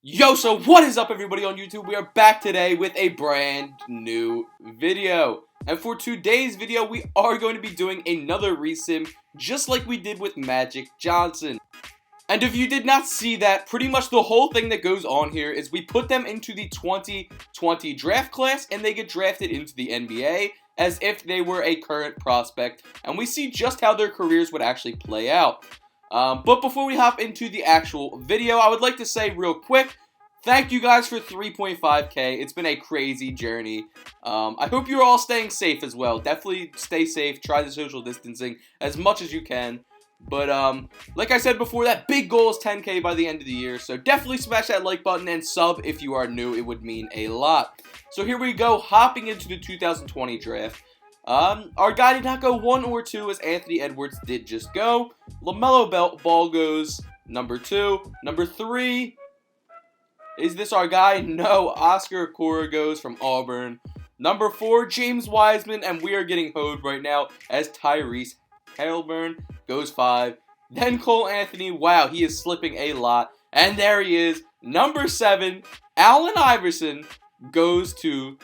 Yo, so what is up everybody on YouTube? We are back today with a brand new video. And for today's video, we are going to be doing another resim, just like we did with Magic Johnson. And if you did not see that, pretty much the whole thing that goes on here is we put them into the 2020 draft class, and they get drafted into the NBA as if they were a current prospect. And we see just how their careers would actually play out. But before we hop into the actual video, I would like to say real quick, thank you guys for 3.5k. It's been a crazy journey. I hope you're all staying safe as well. Definitely stay safe. Try the social distancing as much as you can. But like I said before, that big goal is 10k by the end of the year. So definitely smash that like button and sub if you are new. It would mean a lot. So here we go, hopping into the 2020 draft. Our guy did not go 1 or 2 as Anthony Edwards did just go. LaMelo Ball goes number 2. Number 3, is this our guy? No, Oscar Okoro goes from Auburn. Number 4, James Wiseman, and we are getting hoed right now as Tyrese Haliburton goes 5. Then Cole Anthony, wow, he is slipping a lot. And there he is, number 7, Allen Iverson goes to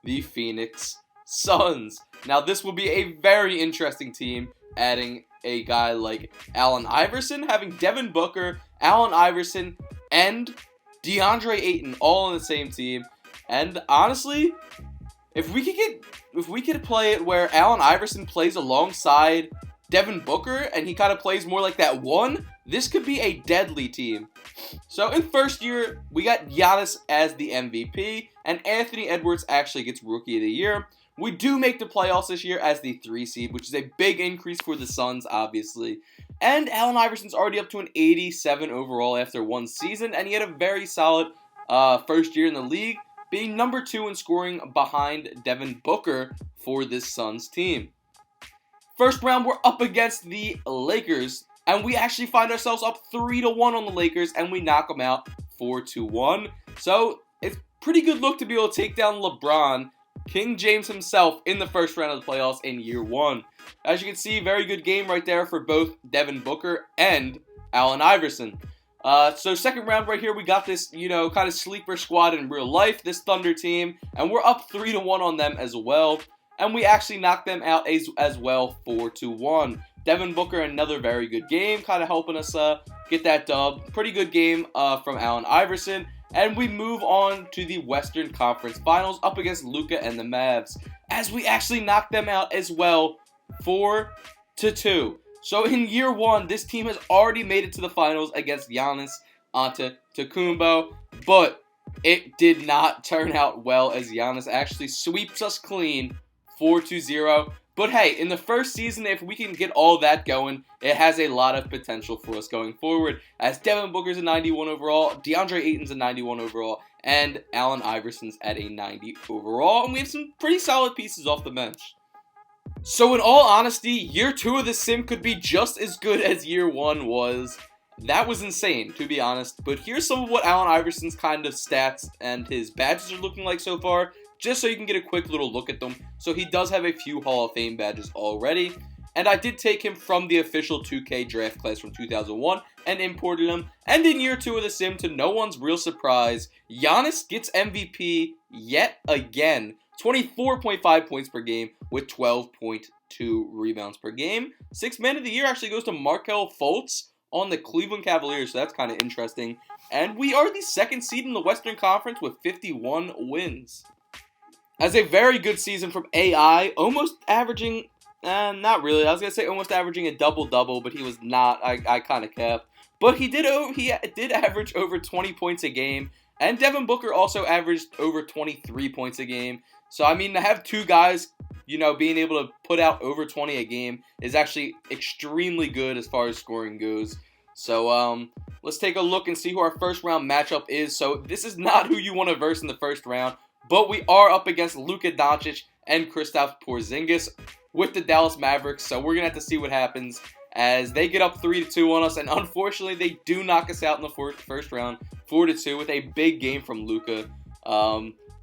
the Phoenix Suns. Now this will be a very interesting team, adding a guy like Allen Iverson, having Devin Booker, Allen Iverson, and DeAndre Ayton all on the same team. And honestly, if we could play it where Allen Iverson plays alongside Devin Booker and he kind of plays more like that one, this could be a deadly team. So in first year, we got Giannis as the MVP, and Anthony Edwards actually gets Rookie of the Year. We do make the playoffs this year as the 3 seed, which is a big increase for the Suns, obviously. And Allen Iverson's already up to an 87 overall after 1 season, and he had a very solid first year in the league, being number 2 in scoring behind Devin Booker for this Suns team. First round, we're up against the Lakers, and we actually find ourselves up 3-1 on the Lakers, and we knock them out 4-1. So it's pretty good look to be able to take down LeBron, King James himself, in the first round of the playoffs in year 1. As you can see, very good game right there for both Devin Booker and Allen Iverson. So second round right here, we got this, kind of sleeper squad in real life, this Thunder team, and we're up 3-1 on them as well. And we actually knocked them out as well 4-1. Devin Booker, another very good game, kind of helping us get that dub. Pretty good game from Allen Iverson. And we move on to the Western Conference Finals up against Luka and the Mavs, as we actually knocked them out as well 4-2. So in year 1, this team has already made it to the finals against Giannis Antetokounmpo, but it did not turn out well as Giannis actually sweeps us clean 4-0. But hey, in the first season, if we can get all that going, it has a lot of potential for us going forward, as Devin Booker's a 91 overall, DeAndre Ayton's a 91 overall, and Allen Iverson's at a 90 overall, and we have some pretty solid pieces off the bench. So in all honesty, year 2 of the sim could be just as good as year 1 was. That was insane, to be honest, but here's some of what Allen Iverson's kind of stats and his badges are looking like so far, just so you can get a quick little look at them. So he does have a few Hall of Fame badges already, and I did take him from the official 2K draft class from 2001 and imported him. And in year 2 of the sim, to no one's real surprise, Giannis gets MVP yet again. 24.5 points per game with 12.2 rebounds per game. 6th man of the year actually goes to Markelle Fultz on the Cleveland Cavaliers, so that's kind of interesting. And we are the 2nd seed in the Western Conference with 51 wins. As a very good season from AI, almost averaging, not really, I was going to say almost averaging a double-double, but he was not, I kind of kept. But he did average over 20 points a game, and Devin Booker also averaged over 23 points a game. So, I mean, to have 2 guys, being able to put out over 20 a game is actually extremely good as far as scoring goes. So, let's take a look and see who our first round matchup is. So, this is not who you want to verse in the first round, but we are up against Luka Doncic and Kristaps Porzingis with the Dallas Mavericks. So, we're going to have to see what happens as they get up 3-2 on us. And unfortunately, they do knock us out in the first round 4-2 with a big game from Luka.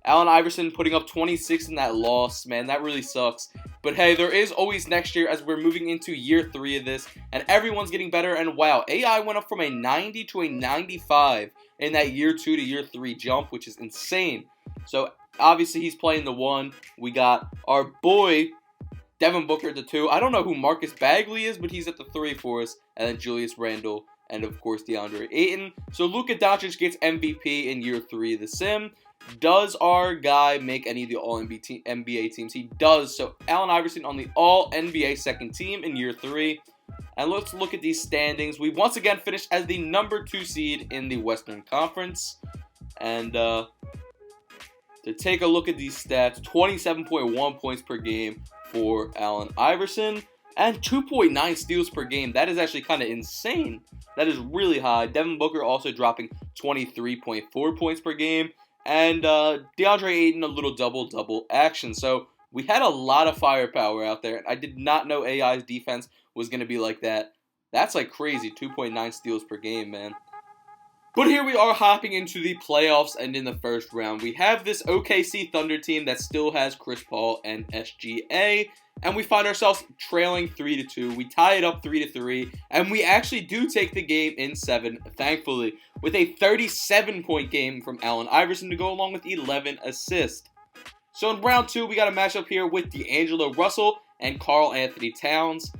Allen Iverson putting up 26 in that loss. Man, that really sucks. But hey, there is always next year as we're moving into year 3 of this, and everyone's getting better. And wow, AI went up from a 90 to a 95 in that year 2 to year 3 jump, which is insane. So obviously he's playing the 1. We got our boy Devin Booker at the 2. I don't know who Marcus Bagley is, but he's at the 3 for us. And then Julius Randle and, of course, DeAndre Ayton. So Luka Doncic gets MVP in year 3 of the sim. Does our guy make any of the All-NBA teams? He does. So Allen Iverson on the All-NBA second team in year 3. And let's look at these standings. We once again finished as the number 2 seed in the Western Conference. And to take a look at these stats, 27.1 points per game for Allen Iverson and 2.9 steals per game. That is actually kind of insane. That is really high. Devin Booker also dropping 23.4 points per game. And DeAndre Ayton a little double-double action. So we had a lot of firepower out there. I did not know AI's defense was going to be like that. That's like crazy. 2.9 steals per game, man. But here we are hopping into the playoffs, and in the first round, we have this OKC Thunder team that still has Chris Paul and SGA, and we find ourselves trailing 3-2. We tie it up 3-3, and we actually do take the game in 7, thankfully, with a 37-point game from Allen Iverson to go along with 11 assists. So in round 2, we got a matchup here with D'Angelo Russell and Karl Anthony Towns.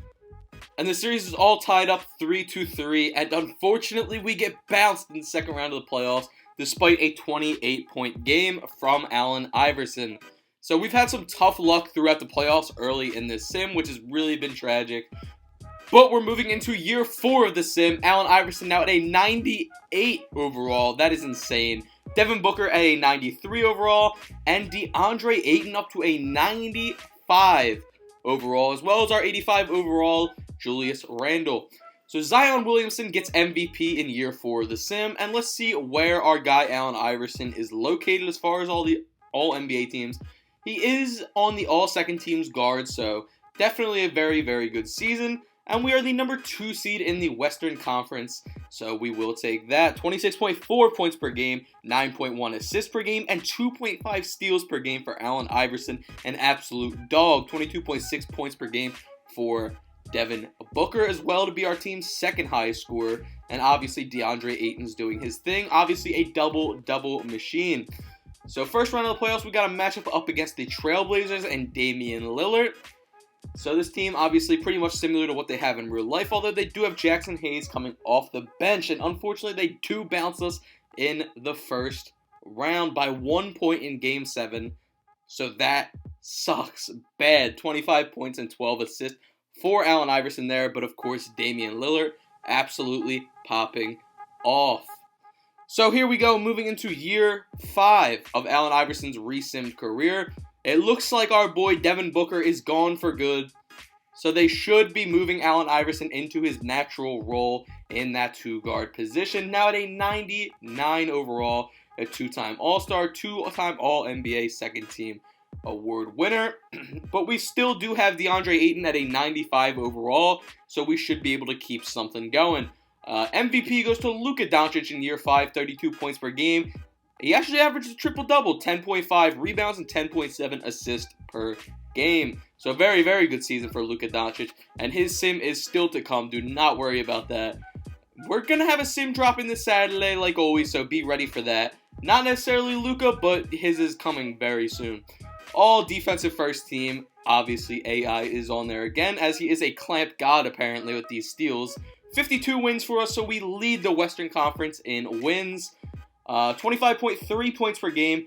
And the series is all tied up 3-3, and unfortunately we get bounced in the second round of the playoffs despite a 28-point game from Allen Iverson. So we've had some tough luck throughout the playoffs early in this sim, which has really been tragic. But we're moving into year 4 of the sim. Allen Iverson now at a 98 overall. That is insane. Devin Booker at a 93 overall, and DeAndre Ayton up to a 95 overall, as well as our 85 overall Julius Randle. So Zion Williamson gets MVP in year 4 of the sim, and let's see where our guy Allen Iverson is located as far as all NBA teams. He is on the all second team's guard, so definitely a very, very good season. And we are the number 2 seed in the Western Conference, so we will take that. 26.4 points per game, 9.1 assists per game, and 2.5 steals per game for Allen Iverson. An absolute dog. 22.6 points per game for Devin Booker as well to be our team's second highest scorer. And obviously DeAndre Ayton's doing his thing. Obviously a double-double machine. So first round of the playoffs, we got a matchup up against the Trailblazers and Damian Lillard. So this team obviously pretty much similar to what they have in real life, although they do have Jackson Hayes coming off the bench. And unfortunately, they do bounce us in the first round by 1 point in Game 7. So that sucks bad. 25 points and 12 assists for Allen Iverson there. But of course, Damian Lillard absolutely popping off. So here we go, moving into year 5 of Allen Iverson's resimmed career. It looks like our boy Devin Booker is gone for good, so they should be moving Allen Iverson into his natural role in that 2-guard position. Now at a 99 overall, a 2-time All-Star, 2-time All-NBA second-team award winner. But we still do have DeAndre Ayton at a 95 overall, so we should be able to keep something going. MVP goes to Luka Doncic in year 5, 32 points per game. He actually averages a triple-double, 10.5 rebounds and 10.7 assists per game. So very, very good season for Luka Doncic. And his sim is still to come. Do not worry about that. We're going to have a sim dropping this Saturday like always, so be ready for that. Not necessarily Luka, but his is coming very soon. All defensive first team. Obviously, AI is on there again, as he is a clamp god apparently with these steals. 52 wins for us, so we lead the Western Conference in wins. 25.3 points per game,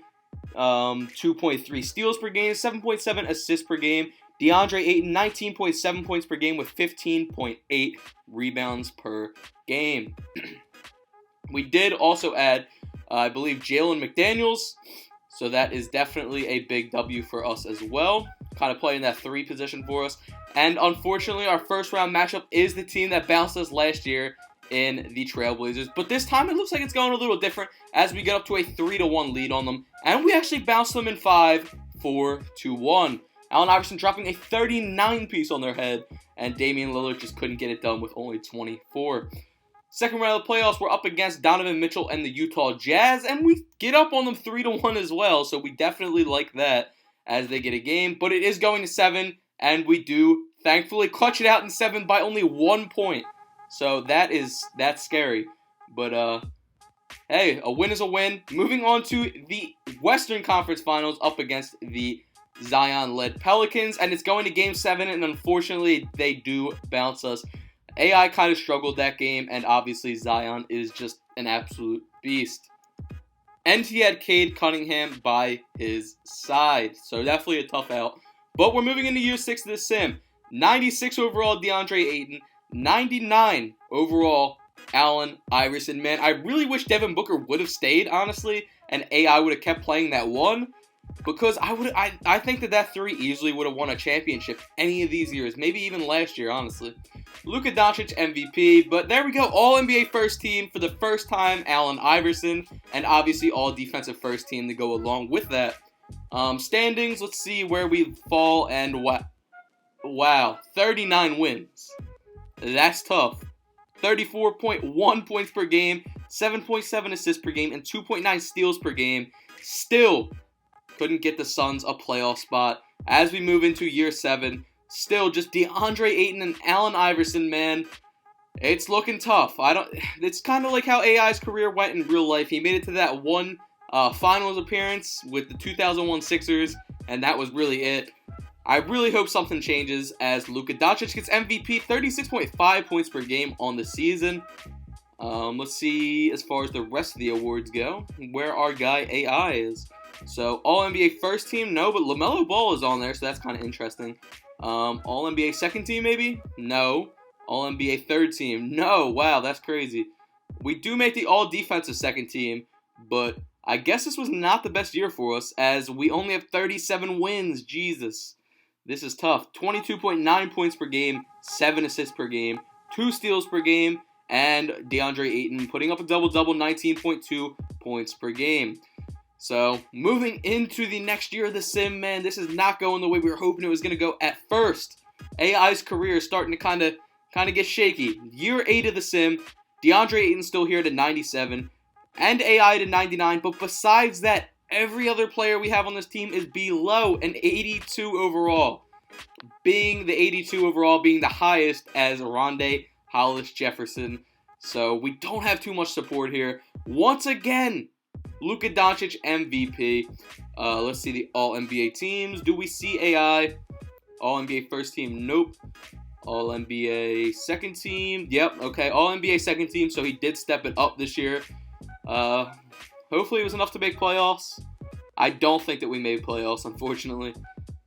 2.3 steals per game, 7.7 assists per game. DeAndre Ayton, 19.7 points per game with 15.8 rebounds per game. We did also add, I believe, Jalen McDaniels, so that is definitely a big W for us as well. Kind of playing that 3 position for us. And unfortunately, our first round matchup is the team that bounced us last year in the Trailblazers, but this time it looks like it's going a little different as we get up to a 3-1 lead on them, and we actually bounce them in 5, 4-1. Allen Iverson dropping a 39-piece on their head, and Damian Lillard just couldn't get it done with only 24. Second round of the playoffs, we're up against Donovan Mitchell and the Utah Jazz, and we get up on them 3-1 as well, so we definitely like that as they get a game, but it is going to 7, and we do thankfully clutch it out in 7 by only 1 point. So that's scary. But hey, a win is a win. Moving on to the Western Conference Finals up against the Zion-led Pelicans, and it's going to Game 7, and unfortunately, they do bounce us. AI kind of struggled that game, and obviously Zion is just an absolute beast. And he had Cade Cunningham by his side, so definitely a tough out. But we're moving into year 6 of the sim. 96 overall DeAndre Ayton, 99 overall Allen Iverson. Man, I really wish Devin Booker would have stayed, honestly, and AI would have kept playing that 1. Because I think that 3 easily would have won a championship any of these years. Maybe even last year, honestly. Luka Doncic MVP. But there we go. All-NBA first team for the first time. Allen Iverson. And obviously all defensive first team to go along with that. Standings. Let's see where we fall. And wow. 39 wins. That's tough. 34.1 points per game. 7.7 assists per game. And 2.9 steals per game. Still couldn't get the Suns a playoff spot. As we move into year 7, still just DeAndre Ayton and Allen Iverson, man. It's looking tough. It's kind of like how AI's career went in real life. He made it to that one finals appearance with the 2001 Sixers, and that was really it. I really hope something changes as Luka Doncic gets MVP, 36.5 points per game on the season. Let's see as far as the rest of the awards go, where our guy AI is. So, All-NBA first team, no, but LaMelo Ball is on there, so that's kind of interesting. All-NBA second team, maybe? No. All-NBA third team? No. Wow, that's crazy. We do make the all-defensive second team, but I guess this was not the best year for us, as we only have 37 wins. Jesus. This is tough. 22.9 points per game, 7 assists per game, 2 steals per game, and DeAndre Ayton putting up a double-double, 19.2 points per game. So, moving into the next year of the sim, man, this is not going the way we were hoping it was going to go at first. AI's career is starting to kind of get shaky. Year 8 of the sim, DeAndre Ayton's still here to 97, and AI to 99, but besides that, every other player we have on this team is below an 82 overall. Being the 82 overall, being the highest as Rondé Hollis Jefferson. So, we don't have too much support here. Once again, Luka Doncic MVP. Let's see the All-NBA teams. Do we see AI? All-NBA first team? Nope. All-NBA second team? Yep, okay. All-NBA second team, so he did step it up this year. Hopefully it was enough to make playoffs. I don't think that we made playoffs, unfortunately.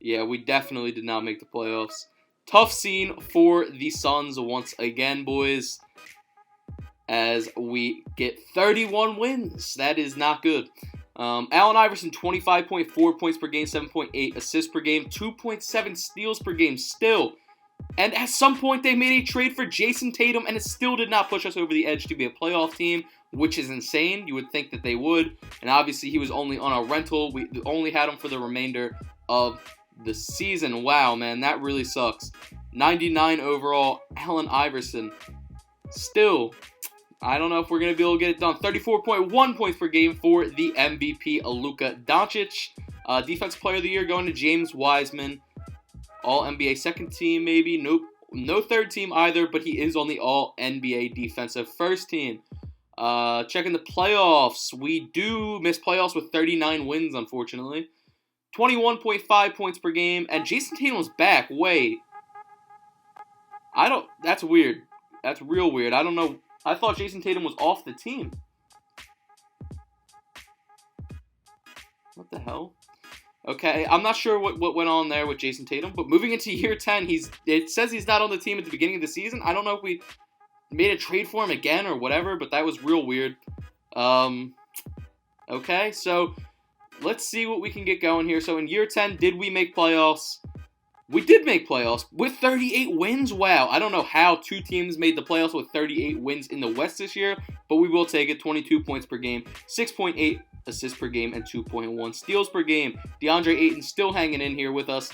Yeah, we definitely did not make the playoffs. Tough scene for the Suns once again, boys, as we get 31 wins. That is not good. Allen Iverson, 25.4 points per game, 7.8 assists per game, 2.7 steals per game still. And at some point, they made a trade for Jason Tatum, and it still did not push us over the edge to be a playoff team, which is insane. You would think that they would. And obviously, he was only on a rental. We only had him for the remainder of the season. Wow, man, that really sucks. 99 overall, Allen Iverson. Still, I don't know if we're going to be able to get it done. 34.1 points per game for the MVP, Luka Doncic. Defensive Player of the Year going to James Wiseman. All-NBA second team, maybe. Nope. No third team either, but he is on the All-NBA defensive first team. Checking the playoffs. We do miss playoffs with 39 wins, unfortunately. 21.5 points per game. And Jason Tatum's back. Wait. That's weird. That's real weird. I don't know. I thought Jason Tatum was off the team. What the hell? Okay, I'm not sure what went on there with Jason Tatum, but moving into year 10, it says he's not on the team at the beginning of the season. I don't know if we made a trade for him again or whatever, but that was real weird. Okay, so let's see what we can get going here. So in year 10, did we make playoffs? We did make playoffs with 38 wins. Wow, I don't know how 2 teams made the playoffs with 38 wins in the West this year, but we will take it. 22 points per game, 6.8 assists per game, and 2.1 steals per game. DeAndre Ayton still hanging in here with us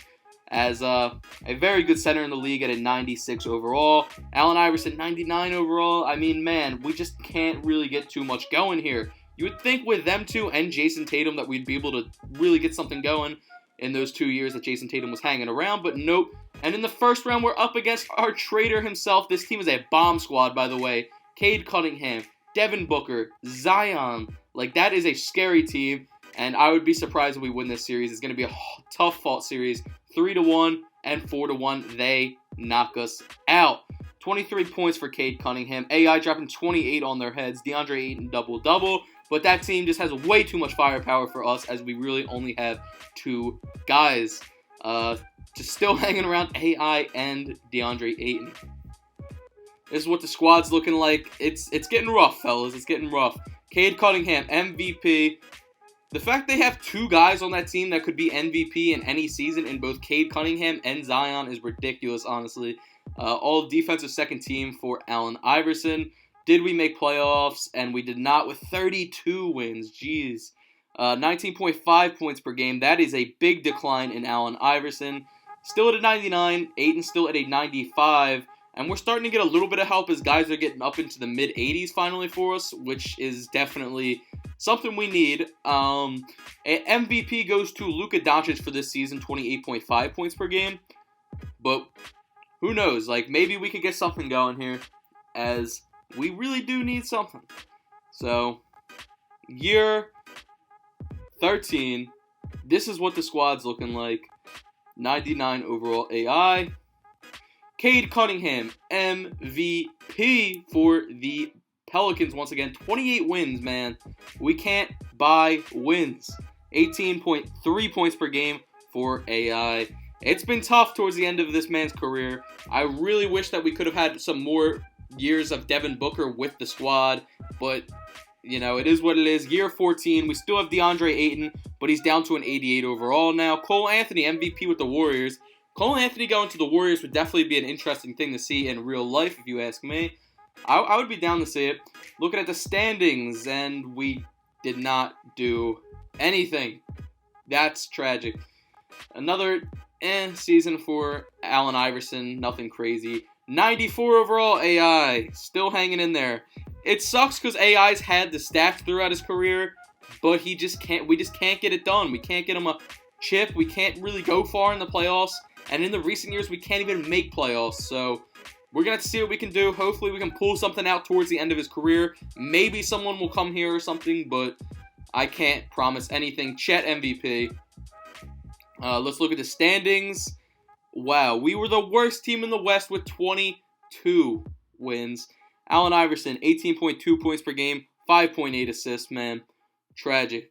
as a very good center in the league at a 96 overall. Allen Iverson, 99 overall. I mean, man, we just can't really get too much going here. You would think with them two and Jason Tatum that we'd be able to really get something going in those 2 years that Jason Tatum was hanging around, but nope. And in the first round, we're up against our traitor himself. This team is a bomb squad, by the way. Cade Cunningham, Devin Booker, Zion. Like, that is a scary team, and I would be surprised if we win this series. It's going to be a tough fought series. 3-1 and 4-1. They knock us out. 23 points for Cade Cunningham. AI dropping 28 on their heads. DeAndre Ayton double-double. But that team just has way too much firepower for us, as we really only have 2 guys. Just still hanging around AI and DeAndre Ayton. This is what the squad's looking like. It's getting rough, fellas. It's getting rough. Cade Cunningham, MVP. The fact they have 2 guys on that team that could be MVP in any season in both Cade Cunningham and Zion is ridiculous, honestly. All defensive second team for Allen Iverson. Did we make playoffs? And we did not with 32 wins. Jeez. 19.5 points per game. That is a big decline in Allen Iverson. Still at a 99. Ayton still at a 95. And we're starting to get a little bit of help as guys are getting up into the mid-80s finally for us, which is definitely something we need. MVP goes to Luka Doncic for this season, 28.5 points per game. But who knows? Like, maybe we could get something going here, as we really do need something. So, year 13, this is what the squad's looking like. 99 overall AI. Cade Cunningham, MVP for the Pelicans once again. 28 wins, man. We can't buy wins. 18.3 points per game for AI. It's been tough towards the end of this man's career. I really wish that we could have had some more years of Devin Booker with the squad, but, you know, it is what it is. Year 14, we still have DeAndre Ayton, but he's down to an 88 overall now. Cole Anthony, MVP with the Warriors. Cole Anthony going to the Warriors would definitely be an interesting thing to see in real life, if you ask me. I would be down to see it. Looking at the standings, and we did not do anything. That's tragic. Another season for Allen Iverson. Nothing crazy. 94 overall AI. Still hanging in there. It sucks because AI's had the stats throughout his career, but we just can't get it done. We can't get him a chip. We can't really go far in the playoffs. And in the recent years, we can't even make playoffs. So we're going to have to see what we can do. Hopefully we can pull something out towards the end of his career. Maybe someone will come here or something, but I can't promise anything. Chet MVP. Let's look at the standings. Wow, we were the worst team in the West with 22 wins. Allen Iverson, 18.2 points per game, 5.8 assists, man. Tragic.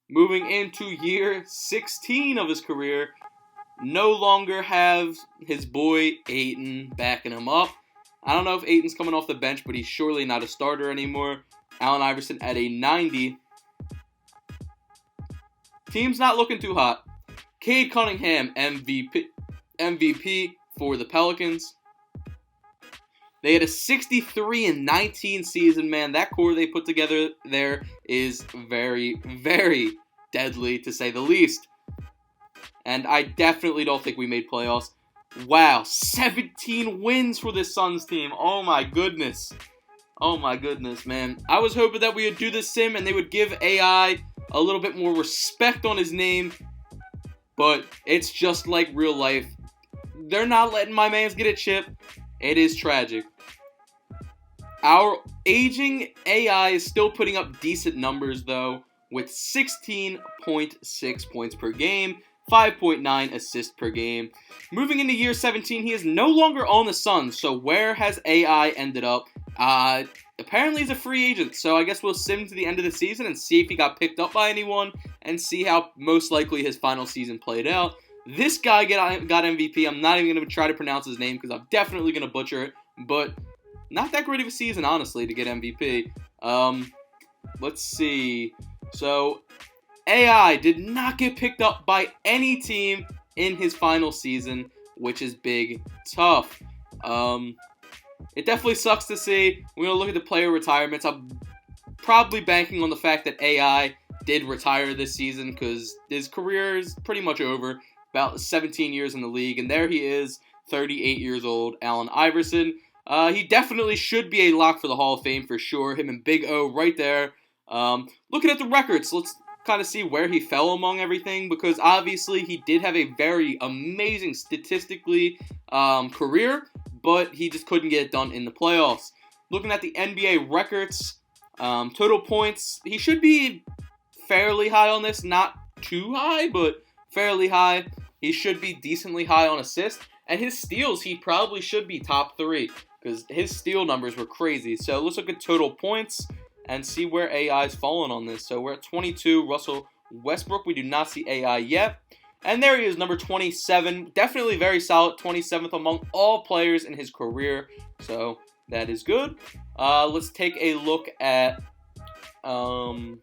Moving into year 16 of his career, no longer have his boy Ayton backing him up. I don't know if Ayton's coming off the bench, but he's surely not a starter anymore. Allen Iverson at a 90. Team's not looking too hot. Cade Cunningham, MVP for the Pelicans. They had a 63-19 season, man. That core they put together there is very, very deadly, to say the least. And I definitely don't think we made playoffs. Wow, 17 wins for this Suns team. Oh my goodness. Oh my goodness, man. I was hoping that we would do this sim and they would give AI a little bit more respect on his name. But it's just like real life. They're not letting my mans get a chip. It is tragic. Our aging AI is still putting up decent numbers, though, with 16.6 points per game, 5.9 assists per game. Moving into year 17, he is no longer on the Suns, so where has AI ended up? Apparently he's a free agent, so I guess we'll sim to the end of the season and see if he got picked up by anyone and see how most likely his final season played out. This guy got MVP. I'm not even going to try to pronounce his name because I'm definitely going to butcher it, but not that great of a season, honestly, to get MVP. Let's see. So, AI did not get picked up by any team in his final season, which is big tough. It definitely sucks to see. We're going to look at the player retirements. I'm probably banking on the fact that AI did retire this season because his career is pretty much over. About 17 years in the league, and there he is, 38 years old, Allen Iverson. He definitely should be a lock for the Hall of Fame for sure. Him and Big O right there. Looking at the records, let's kind of see where he fell among everything, because obviously he did have a very amazing statistically career, but he just couldn't get it done in the playoffs. Looking at the NBA records, total points, he should be fairly high on this. Not too high, but fairly high. He should be decently high on assists. And his steals, he probably should be top 3 because his steal numbers were crazy. So let's look at total points and see where AI's fallen on this. So we're at 22, Russell Westbrook. We do not see AI yet. And there he is, number 27. Definitely very solid, 27th among all players in his career. So that is good. Let's take a look at the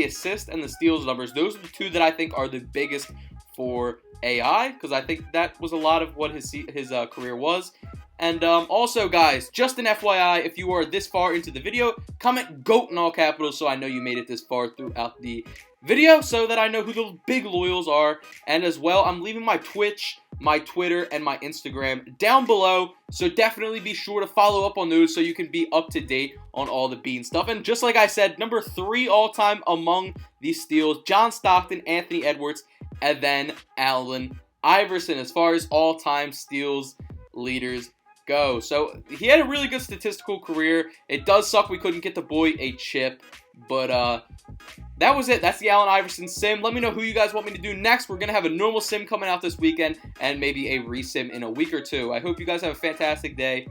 assist and the steals numbers. Those are the two that I think are the biggest for AI, because I think that was a lot of what his career was. And also, guys, just an FYI, if you are this far into the video, comment GOAT in all capitals so I know you made it this far throughout the video, so that I know who the big loyals are. And as well, I'm leaving my Twitch, my Twitter, and my Instagram down below, so definitely be sure to follow up on those so you can be up to date on all the Bean stuff. And just like I said, number 3 all-time among these steals, John Stockton, Anthony Edwards, and then Allen Iverson as far as all-time steals leaders go. So he had a really good statistical career. It does suck we couldn't get the boy a chip, but that was it. That's the Allen Iverson sim. Let me know who you guys want me to do next. We're going to have a normal sim coming out this weekend and maybe a resim in a week or two. I hope you guys have a fantastic day.